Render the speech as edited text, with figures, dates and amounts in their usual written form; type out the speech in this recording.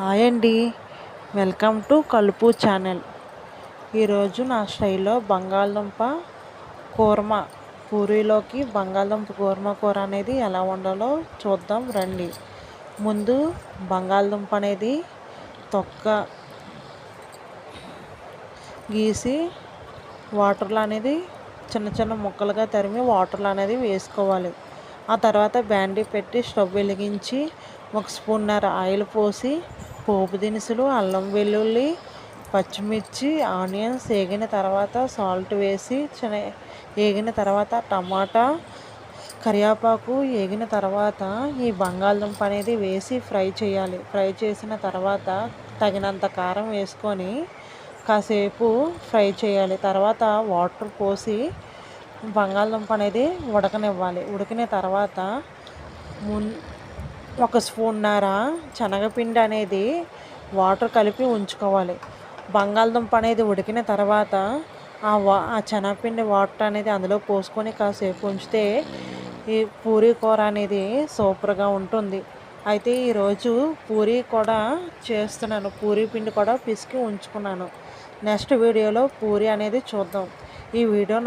Hi అండి. Welcome to కలుపు channel. ఈరోజు నా స్టైల్లో బంగాళదుంప కూర్మ, పూరీలోకి బంగాళదుంప కూర అనేది ఎలా వండాలో చూద్దాం రండి. ముందు బంగాళదుంప అనేది తొక్క గీసి వాటర్లో అనేది చిన్న చిన్న ముక్కలుగా తరిమి వాటర్లో అనేది వేసుకోవాలి. ఆ తర్వాత బ్యాండీ పెట్టి స్టవ్ వెలిగించి 1 స్పూన్నర ఆయిల్ పోసి పోపు దినుసులు, అల్లం వెల్లుల్లి, పచ్చిమిర్చి, ఆనియన్స్ వేగిన తర్వాత సాల్ట్ వేసి వేగిన తర్వాత టమాటా, కరివేపాకు వేగిన తర్వాత ఈ బంగాళదుంప అనేది వేసి ఫ్రై చేయాలి. ఫ్రై చేసిన తర్వాత తగినంత కారం వేసుకొని కాసేపు ఫ్రై చేయాలి. తర్వాత వాటర్ పోసి బంగాళదుంప అనేది ఉడకనివ్వాలి. ఉడికిన తర్వాత 1 స్పూన్నర శనగపిండి అనేది వాటర్ కలిపి ఉంచుకోవాలి. బంగాళదుంప అనేది ఉడికిన తర్వాత ఆ శనగపిండి వాటర్ అనేది అందులో పోసుకొని కాసేపు ఉంచితే ఈ పూరీ కూర అనేది సూపర్గా ఉంటుంది. అయితే ఈరోజు పూరీ కూడా చేస్తున్నాను. పూరీ పిండి కూడా పిసికి ఉంచుకున్నాను. నెక్స్ట్ వీడియోలో పూరీ అనేది చూద్దాం. ఈ వీడియో